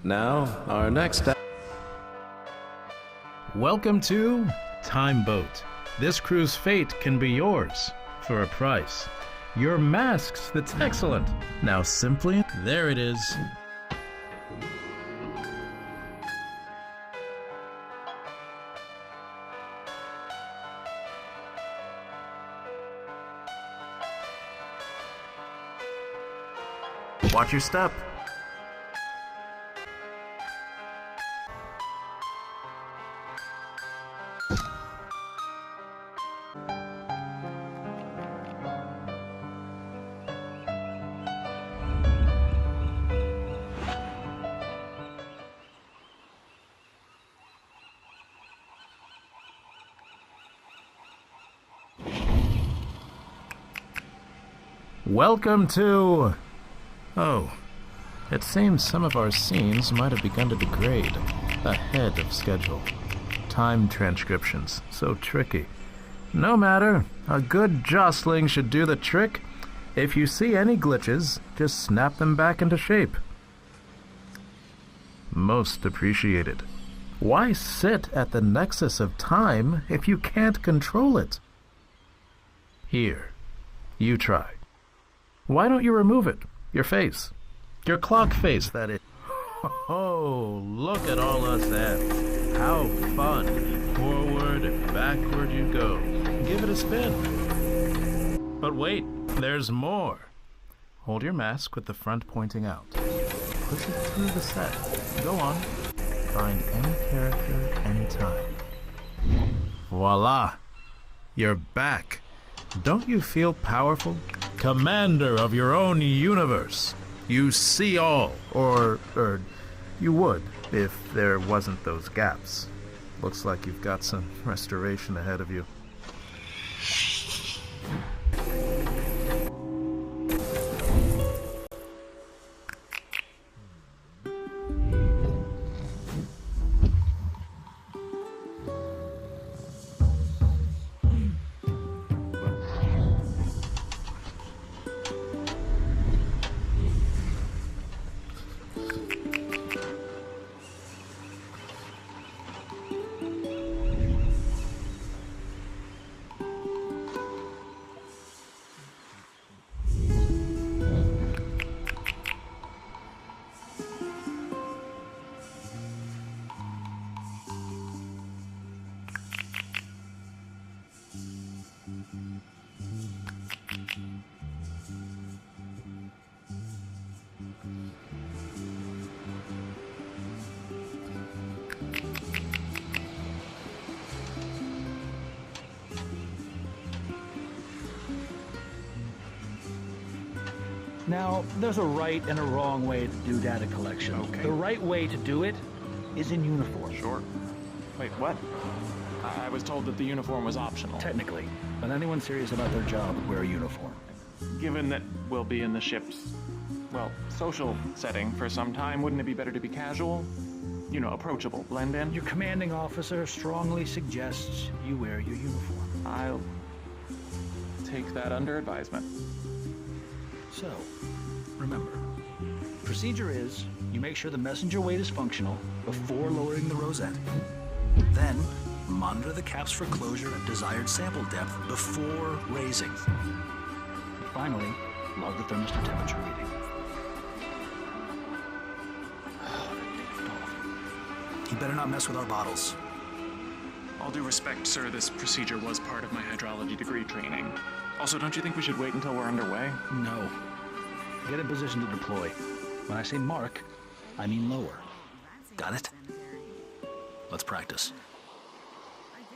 Now, our next... Welcome to Timeboat. This crew's fate can be yours for a price. Your masks, that's excellent. Now simply, there it is. Watch your step. Welcome to... Oh, it seems some of our scenes might have begun to degrade ahead of schedule. Time transcriptions, so tricky. No matter, a good jostling should do the trick. If you see any glitches, just snap them back into shape. Most appreciated. Why sit at the nexus of time if you can't control it? Here, you try. Why don't you remove it? Your face. Your clock face, that is. Oh, look at all us ends. How fun. Forward and backward you go. Give it a spin. But wait, there's more. Hold your mask with the front pointing out. Push it through the set. Go on. Find any character, anytime. Voila. You're back. Don't you feel powerful? Commander of your own universe. You see all, or you would if there wasn't those gaps. Looks like you've got some restoration ahead of you. Now, there's a right and a wrong way to do data collection. Okay. The right way to do it is in uniform. Sure. Wait, what? I was told that the uniform was optional. Technically, but anyone serious about their job would wear a uniform. Given that we'll be in the ship's, well, social setting for some time, wouldn't it be better to be casual? You know, approachable, blend in? Your commanding officer strongly suggests you wear your uniform. I'll take that under advisement. So, remember, procedure is you make sure the messenger weight is functional before lowering the rosette. Then, monitor the caps for closure and desired sample depth before raising. And finally, log the thermistor temperature reading. You better not mess with our bottles. All due respect, sir, this procedure was part of my hydrology degree training. Also, don't you think we should wait until we're underway? No. Get in position to deploy. When I say mark, I mean lower. Got it? Let's practice.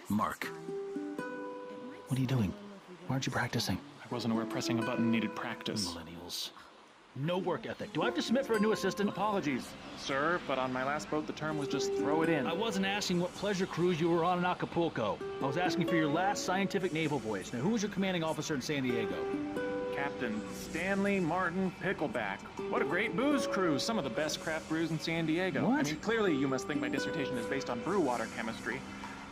Mark. What are you doing? Why aren't you practicing? I wasn't aware pressing a button needed practice. Millennials. No work ethic. Do I have to submit for a new assistant? Apologies, sir, but on my last boat, the term was just throw it in. I wasn't asking what pleasure cruise you were on in Acapulco. I was asking for your last scientific naval voyage. Now, who was your commanding officer in San Diego? Captain Stanley Martin Pickleback. What a great booze cruise. Some of the best craft brews in San Diego. What? I mean, clearly you must think my dissertation is based on brew water chemistry.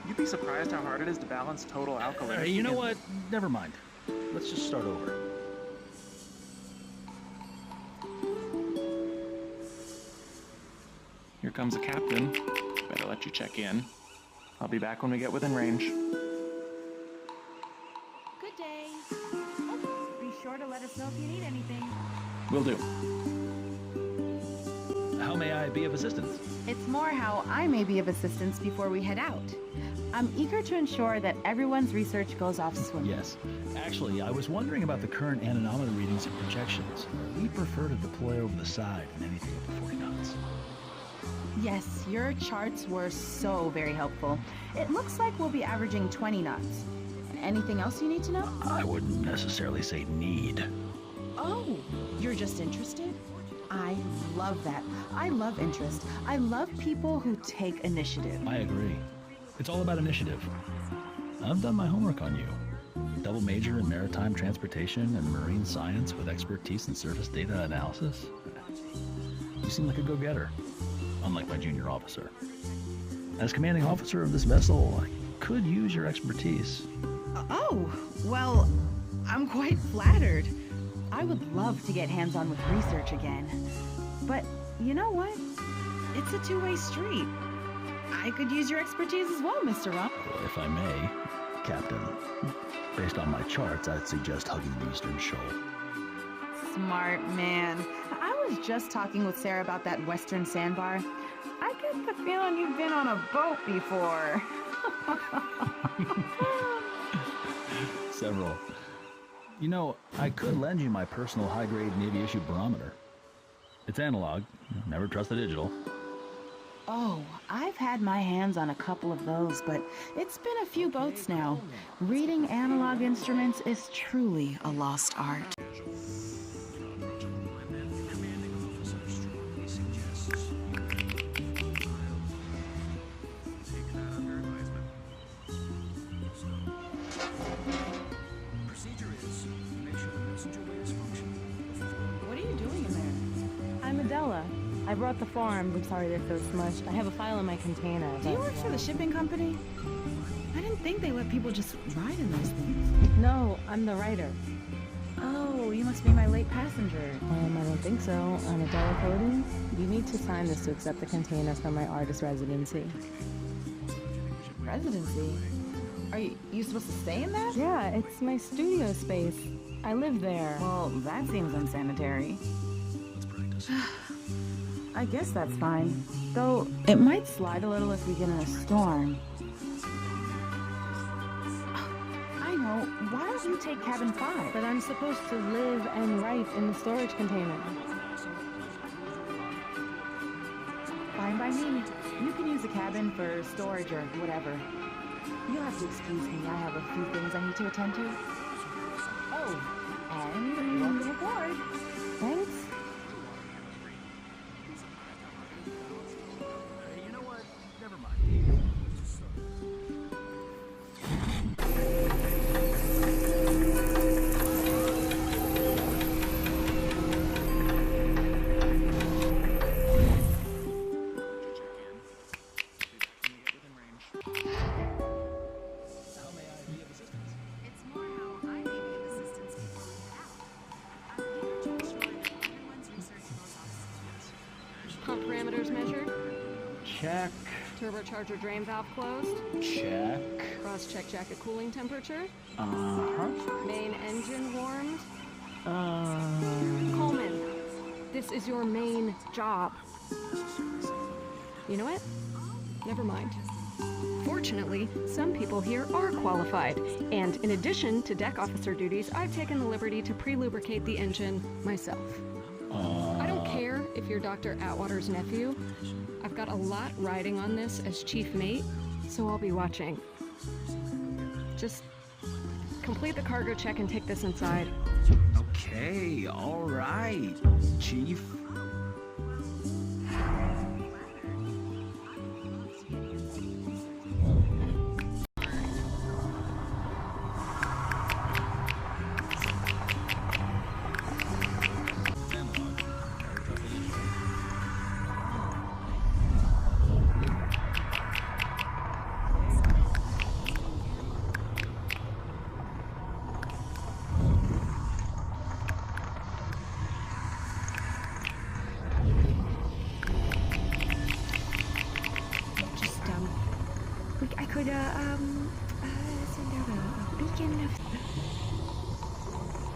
You'd be surprised how hard it is to balance total alkalinity. You know what? Never mind. Let's just start over. Here comes the captain. Better let you check in. I'll be back when we get within range. Good day. Oh, be sure to let us know if you need anything. Will do. How may I be of assistance? It's more how I may be of assistance before we head out. I'm eager to ensure that everyone's research goes off swimmingly. Yes. Actually, I was wondering about the current anemometer readings and projections. We prefer to deploy over the side in anything over 40 knots. Yes, your charts were so very helpful. It looks like we'll be averaging 20 knots. Anything else you need to know? I wouldn't necessarily say need. Oh, you're just interested? I love that. I love interest. I love people who take initiative. I agree. It's all about initiative. I've done my homework on you. Double major in maritime transportation and marine science with expertise in surface data analysis. You seem like a go-getter, unlike my junior officer. As commanding officer of this vessel, I could use your expertise. Oh, well, I'm quite flattered. I would love to get hands-on with research again. But you know what? It's a two-way street. I could use your expertise as well, Mr. Rump. If I may, Captain, based on my charts, I'd suggest hugging the eastern shoal. Smart man. I was just talking with Sarah about that western sandbar. I get the feeling you've been on a boat before. Several. You know, I could lend you my personal high-grade Navy-issue barometer. It's analog. Never trust the digital. Oh, I've had my hands on a couple of those, but it's been a few boats now. Reading analog instruments is truly a lost art. What are you doing in there? I'm Adela. I brought the forms. I'm sorry they're so smushed. I have a file in my container. Do you work for the shipping company? I didn't think they let people just ride in those things. No, I'm the writer. Oh, you must be my late passenger. I don't think so. I'm Adela Cody. You need to sign this to accept the container from my artist residency. Residency? Are you supposed to stay in that? Yeah, it's my studio space. I live there. Well, that seems unsanitary. I guess that's fine. Though, it might slide a little if we get in a storm. I know. Why don't you take cabin 5? But I'm supposed to live and write in the storage container. Fine by me. You can use the cabin for storage or whatever. You'll have to excuse me. I have a few things I need to attend to. Oh, and welcome aboard. Thanks. You know what? Never mind. It's more how I may be of assistance before we head out. I'm eager to ensure that everyone's research goes off. Pump parameters measured. Check. Turbocharger drain valve closed. Check. Cross-check jacket cooling temperature. Uh-huh. Main engine warmed. Coleman, this is your main job. You know what? Never mind. Fortunately, some people here are qualified, and in addition to deck officer duties, I've taken the liberty to pre-lubricate the engine myself. I don't care if you're Dr. Atwater's nephew. I've got a lot riding on this as chief mate, so I'll be watching. Just complete the cargo check and take this inside. Okay, all right, Chief.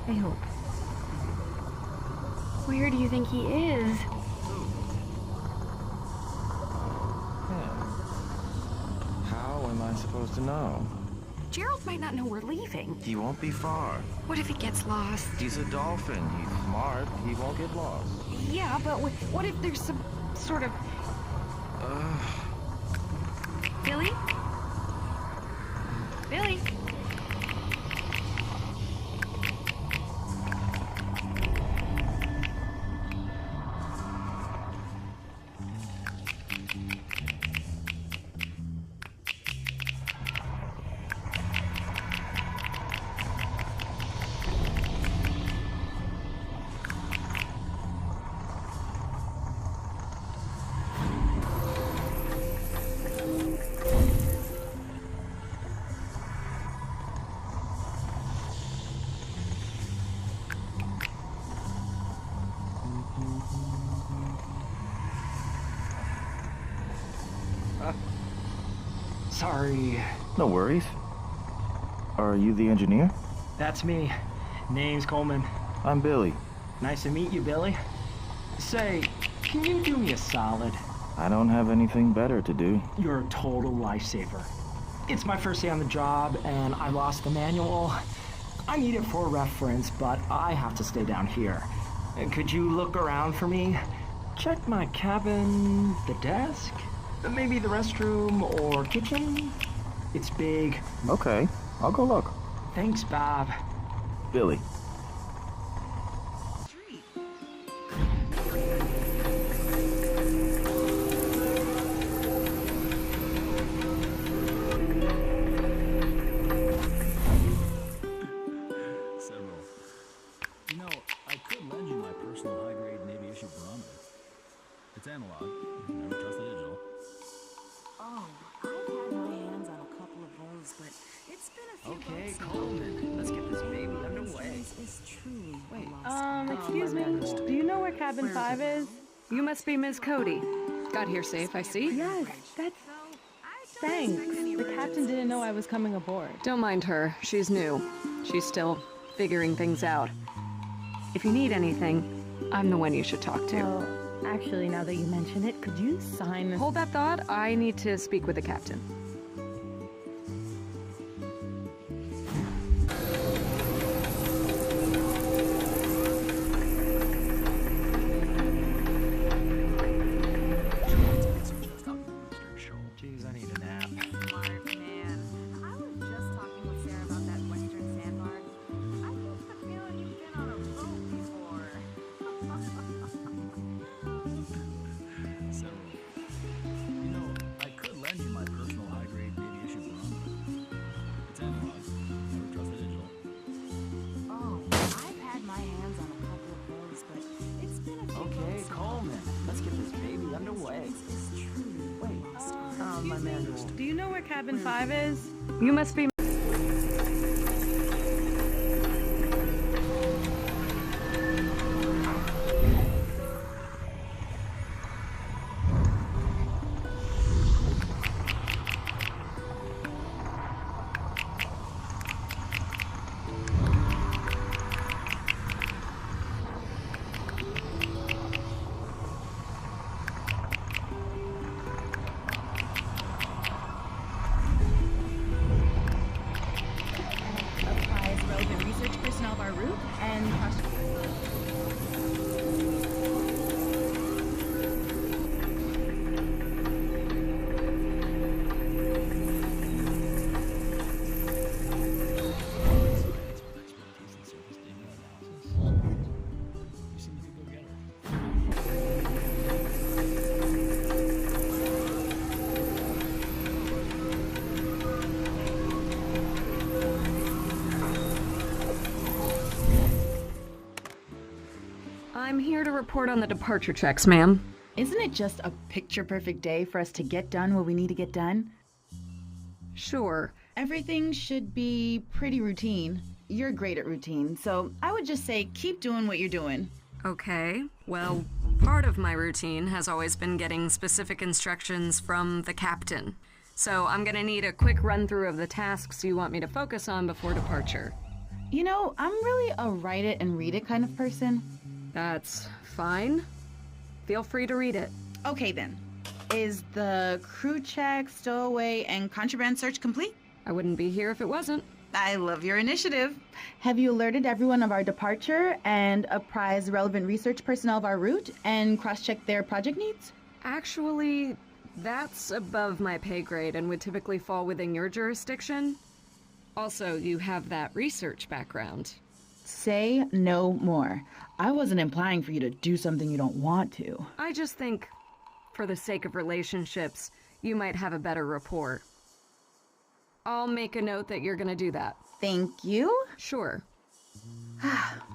I hope. Where do you think he is? How am I supposed to know? Gerald might not know we're leaving. He won't be far. What if he gets lost? He's a dolphin. He's smart. He won't get lost. Yeah, but what if there's some sort of... Billy? Billy? Sorry. No worries. Are you the engineer? That's me. Name's Coleman. I'm Billy. Nice to meet you, Billy. Say, can you do me a solid? I don't have anything better to do. You're a total lifesaver. It's my first day on the job, and I lost the manual. I need it for reference, but I have to stay down here. Could you look around for me? Check my cabin, the desk, maybe the restroom or kitchen? It's big. Okay, I'll go look. Thanks, Bob. Billy. Several. You know, I could lend you my personal high-grade Navy issue barometer. It's analog. Never trust the digital. Oh, I've had my hands on a couple of those, but it's been a few Okay, months now. Coleman, let's get this baby underway. Is truly Wait, Excuse me? Do you know where cabin 5 is? You must be Ms. Cody. Got here safe, I see. Yes, that's... Thanks. The captain didn't know I was coming aboard. Don't mind her. She's new. She's still figuring things out. If you need anything, I'm the one you should talk to. Well, actually, now that you mention it, could you sign this? Hold that thought. I need to speak with the captain. Jeez, I need a nap. Smart man. I was just talking with Sarah about that western sandbar. I get the feeling you've been on a boat before. Several. You know, I could lend you my personal high-grade Navy issue barometer. It's analog. Never trust the digital. Oh, I've had my hands on a couple of those, but it's been a few Okay, months now. Coleman, let's get this baby underway. Is truly lost. My manual. Do you know where cabin 5 is? You must be... Applies relevant research personnel of our route and You seem like a go-getter. I'm here to report on the departure checks, ma'am. Isn't it just a picture-perfect day for us to get done what we need to get done? Sure. Everything should be pretty routine. You're great at routine, so I would just say keep doing what you're doing. Okay. Well, part of my routine has always been getting specific instructions from the captain. So I'm gonna need a quick run-through of the tasks you want me to focus on before departure. You know, I'm really a write it and read it kind of person. That's fine. Feel free to read it. Okay then. Is the crew check, stowaway, and contraband search complete? I wouldn't be here if it wasn't. I love your initiative. Have you alerted everyone of our departure and apprised relevant research personnel of our route and cross-checked their project needs? Actually, that's above my pay grade and would typically fall within your jurisdiction. Also, you have that research background. Say no more. I wasn't implying for you to do something you don't want to. I just think, for the sake of relationships, you might have a better rapport. I'll make a note that you're gonna do that. Thank you. Sure.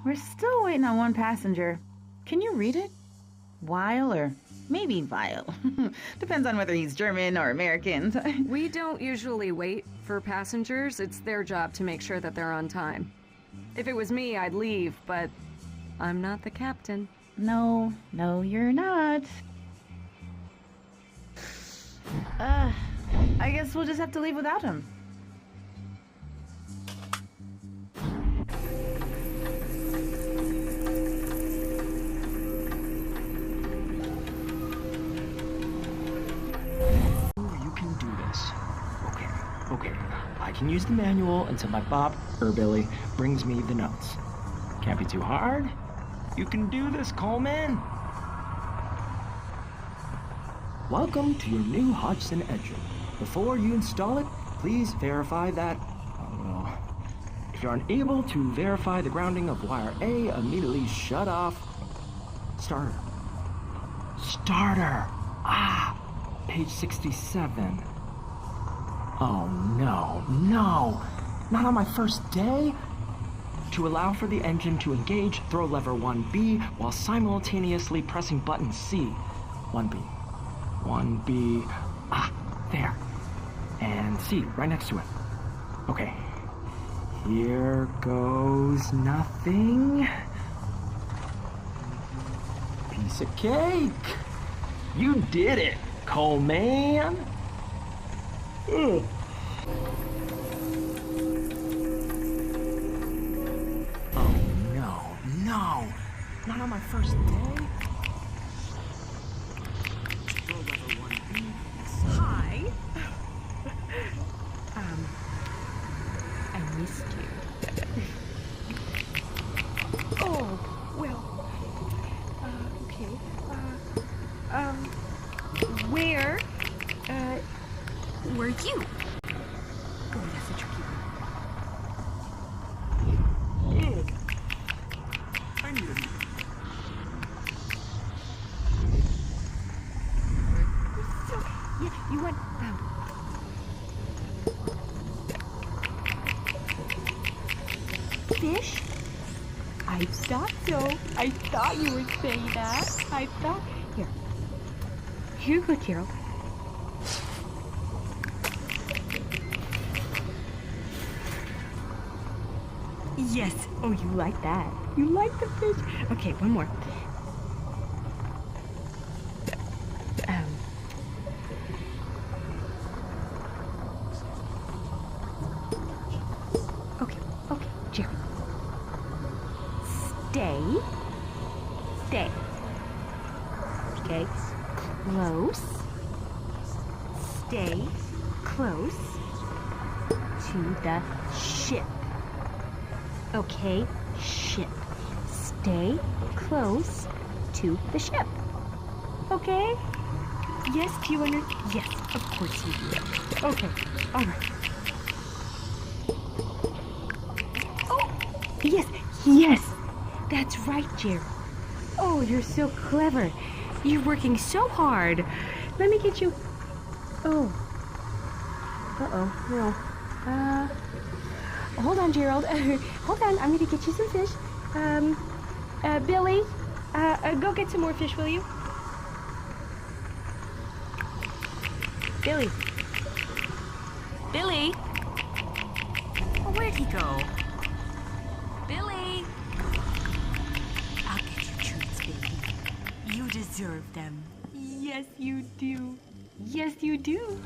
We're still waiting on one passenger. Can you read it? Weil or maybe Vile. Depends on whether he's German or American. We don't usually wait for passengers. It's their job to make sure that they're on time. If it was me, I'd leave, but I'm not the captain. No, you're not. I guess we'll just have to leave without him. You can do this. Okay. I can use the manual until my Bob or Billy brings me the notes. Can't be too hard. You can do this, Coleman. Welcome to your new Hodgson engine. Before you install it, please verify that... if you're unable to verify the grounding of wire A, immediately shut off... Starter. Page 67. Oh no. Not on my first day? To allow for the engine to engage, throw lever 1B while simultaneously pressing button C. 1B. There. And C, right next to it. Okay. Here goes nothing. Piece of cake. You did it, Coleman. Ugh. Oh no. Not on my first day. Hi. I missed you. Oh, well. Okay. Where? Were you? Oh, that's a tricky one. I need a... Yeah, you went. Fish? I thought so. I thought you would say that. I thought. Here. Here you go, Gerald. Yes. Oh, you like that. You like the fish. Okay, one more. Okay, Jerry. Stay. Okay, close. Stay close to the ship. Okay, ship. Stay close to the ship. Okay? Yes, do you understand? Yes, of course you do. Okay, all right. Oh, yes. That's right, Gerald. Oh, you're so clever. You're working so hard. Let me get you... Oh. Uh-oh, no. Hold on, Gerald. Hold on, I'm gonna get you some fish. Billy, go get some more fish, will you? Billy. Oh, where'd he go? Billy! I'll get you treats, baby. You deserve them. Yes, you do. Yes, you do.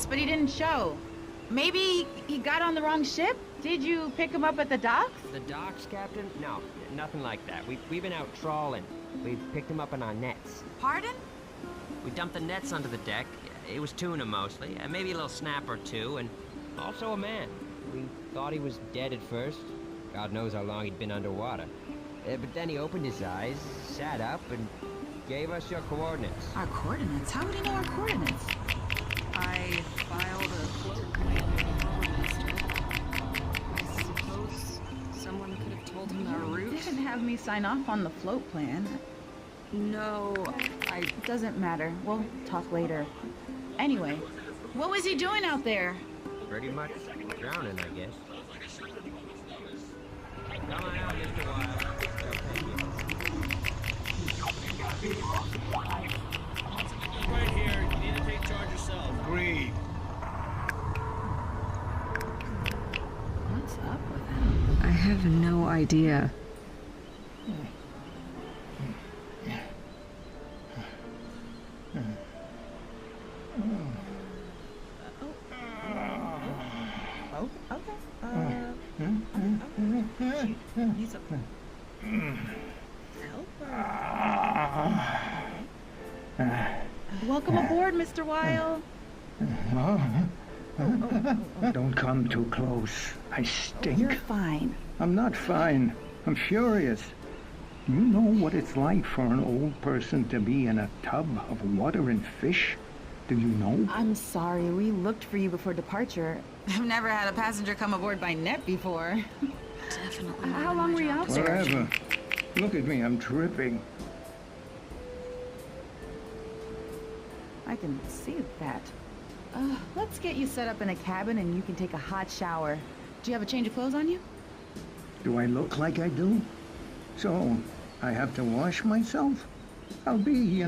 us, but he didn't show. Maybe he got on the wrong ship? Did you pick him up at the docks? The docks, Captain? No, nothing like that. We've been out trawling. We picked him up in our nets. Pardon? We dumped the nets onto the deck. It was tuna mostly, maybe a little snapper too, and also a man. We thought he was dead at first. God knows how long he'd been underwater. But then he opened his eyes, sat up, and gave us your coordinates. Our coordinates? How would he know our coordinates? I filed a float plan with the harbor master. I suppose someone could have told him our route. You didn't have me sign off on the float plan. No, It doesn't matter. We'll talk later. Anyway, what was he doing out there? Pretty much drowning, I guess. Come on out, Mr. Wild. Right here. You need to take charge yourself. Agreed. What's up with him? I have no idea. Welcome aboard, Mr. Weil. Don't come too close. I stink. You're fine. I'm not fine. I'm furious. Do you know what it's like for an old person to be in a tub of water and fish? Do you know? I'm sorry, we looked for you before departure. I've never had a passenger come aboard by net before. Definitely. How long were you out there? Whatever. Look at me, I'm dripping. I can see that. Let's get you set up in a cabin and you can take a hot shower. Do you have a change of clothes on you? Do I look like I do? So, I have to wash myself? I'll be,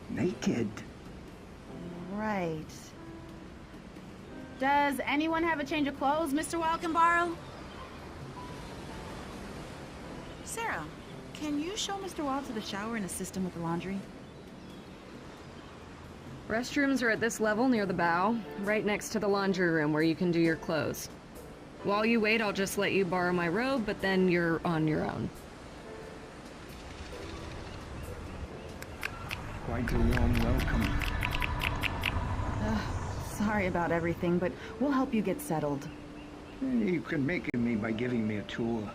naked. Right. Does anyone have a change of clothes Mr. Weil can borrow? Sarah, can you show Mr. Weil to the shower and assist him with the laundry? Restrooms are at this level near the bow, right next to the laundry room where you can do your clothes. While you wait, I'll just let you borrow my robe, but then you're on your own. Quite a warm welcome. Sorry about everything, but we'll help you get settled. You can make me by giving me a tour.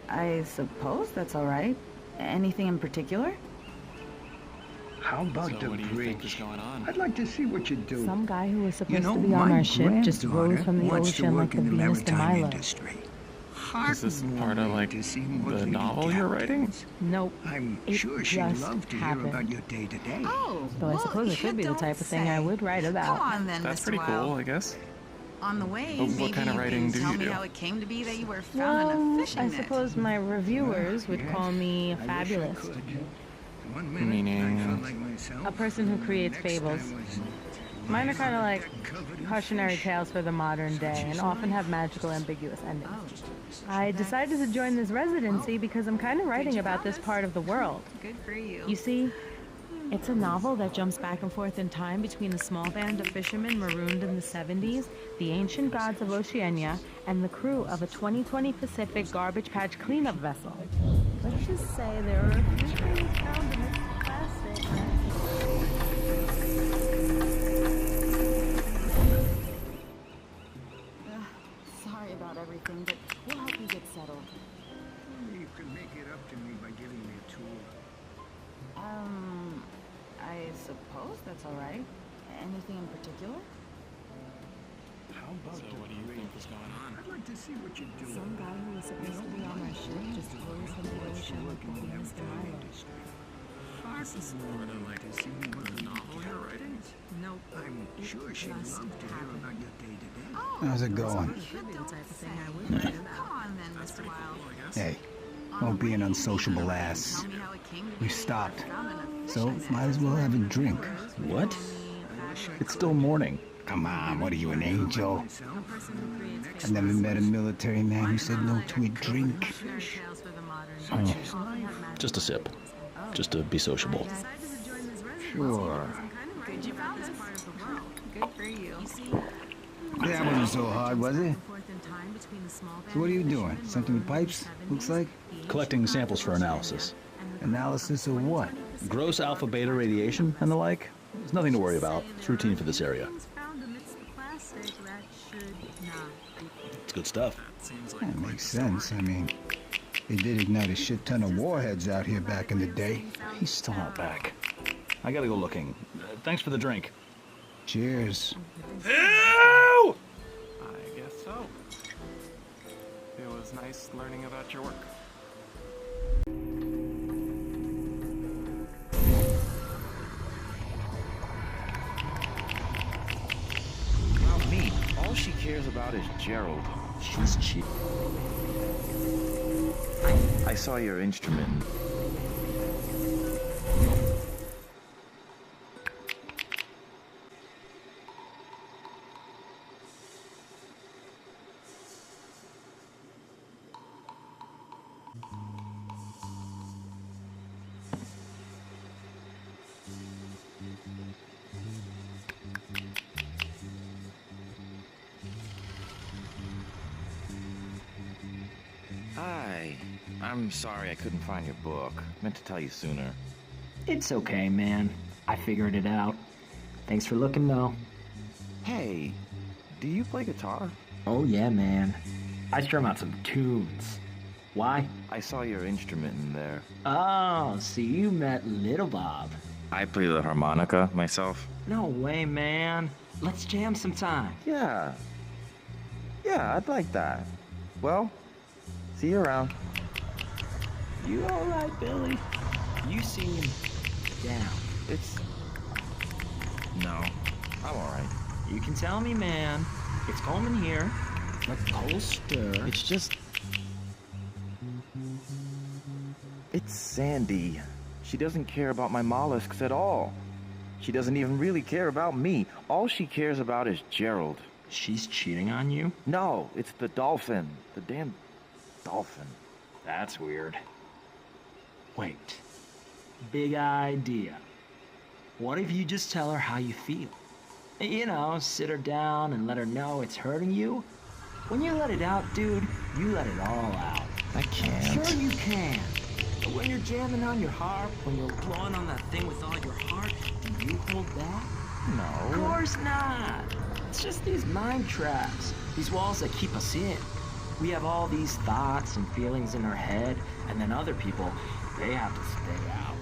I suppose that's all right. Anything in particular? How about So the what do you bridge? think is going on? I'd like to see what you do. Some guy who was supposed You know, to be on my our ship just granddaughter rose from the wants to ocean work like the in the Venus de maritime Milo. industry. Is this part of, like, To see the monthly novel you're writing? details. Nope. I'm It sure she'd just love to happened. hear about your day-to-day. Oh, Though I suppose it could be the type of thing I would write about. Come on then, That's Mr. pretty Weil. cool, I guess. On the way, But what maybe kind of you writing can do tell you me do? how it came to be that you were found in a Well, fishing I net. suppose my reviewers would Yes, call me a I wish I fabulist. could. One minute, Meaning? I felt like myself. A person who creates Next, I fables. was Mine are kind of like covered in cautionary fish. tales for the modern day and often have magical, ambiguous endings. I decided to join this residency because I'm kind of writing about this part of the world. Good for you. You see, it's a novel that jumps back and forth in time between a small band of fishermen marooned in the 70s, the ancient gods of Oceania, and the crew of a 2020 Pacific garbage patch cleanup vessel. Let's just say there are a few things found in this plastic. Sorry about everything, but we'll help you get settled. You can make it up to me by giving me a tour. I suppose that's all right. Anything in particular? How about So the what do you bridge? think is going on? I'd like to see what you do. Some guy who was supposed to be on our ship just rose from the ocean like the Venus de Milo. This is what I'd like to see the novel you're writing. Nope. I'm sure she'd love to hear about your day-to-day. How's it going? Could be the type of thing I would write about. Come on then, Mr. Weil. Hey, won't be an unsociable ass. Tell me how it came to be We've that you stopped, were found in a so fishing might net. as well have a drink. What? It's still morning. Come on, what are you, an angel? A person who creates I've never met a military man who said no to a drink. cautionary tales for the modern day. Oh, Often have just a sip. Just to be sociable. decided to join this residence Sure. because I'm kind of writing about That wasn't so hard, was it? So what are you doing? Something with pipes, looks like? Collecting samples for analysis. Analysis of what? Gross alpha beta radiation and the like. There's nothing to worry about. It's routine for this area. It's good stuff. That makes sense. I mean, they did ignite a shit ton of warheads out here back in the day. He's still not back. I gotta go looking. Thanks for the drink. Cheers. I guess so. It was nice learning about your work. Not me. All she cares about is Gerald. She's cheap. I saw your instrument. Hi. I'm sorry I couldn't find your book. Meant to tell you sooner. It's okay, man. I figured it out. Thanks for looking, though. Hey, do you play guitar? Oh, yeah, man. I strum out some tunes. Why? I saw your instrument in there. Oh, so you met Little Bob. I play the harmonica myself. No way, man. Let's jam sometime. Yeah. Yeah, I'd like that. Well, see you around. You alright, Billy? You seem down. No, I'm alright. You can tell me, man. It's Coleman here. Let the coal stir. It's just... It's Sandy. She doesn't care about my mollusks at all. She doesn't even really care about me. All she cares about is Gerald. She's cheating on you? No, it's the dolphin. The damn dolphin. That's weird. Wait. Big idea. What if you just tell her how you feel? You know, sit her down and let her know it's hurting you? When you let it out, dude, you let it all out. I can't. Sure you can. But when you're jamming on your harp, when you're blowing on that thing with all your heart, do you hold back? No. Of course not. It's just these mind traps. These walls that keep us in. We have all these thoughts and feelings in our head, and then other people, they have to stay out.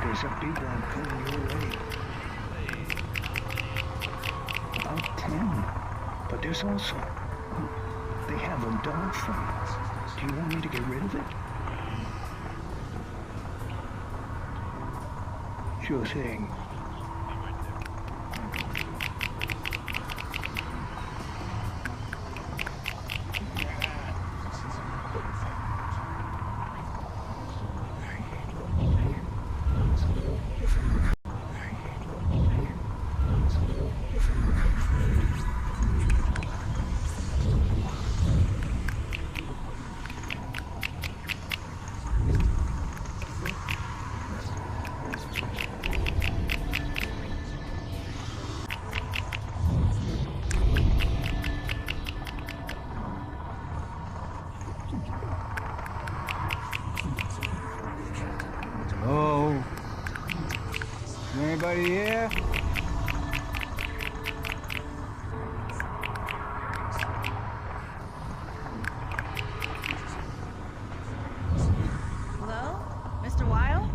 There's a big one coming your way. About 10. But there's also... have a dog phone. Do you want me to get rid of it? Sure thing. Hello? Is anybody here? Hello? Mr. Weil?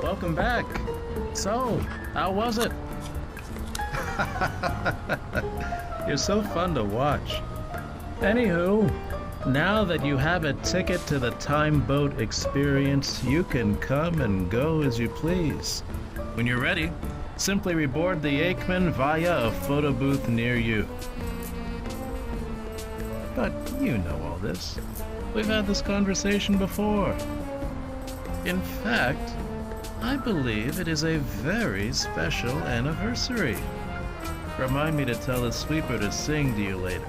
Welcome back. So, how was it? You're so fun to watch. Anywho, now that you have a ticket to the Timeboat experience, you can come and go as you please. When you're ready, simply reboard the Aikman via a photo booth near you. But you know all this. We've had this conversation before. In fact, I believe it is a very special anniversary. Remind me to tell the sweeper to sing to you later.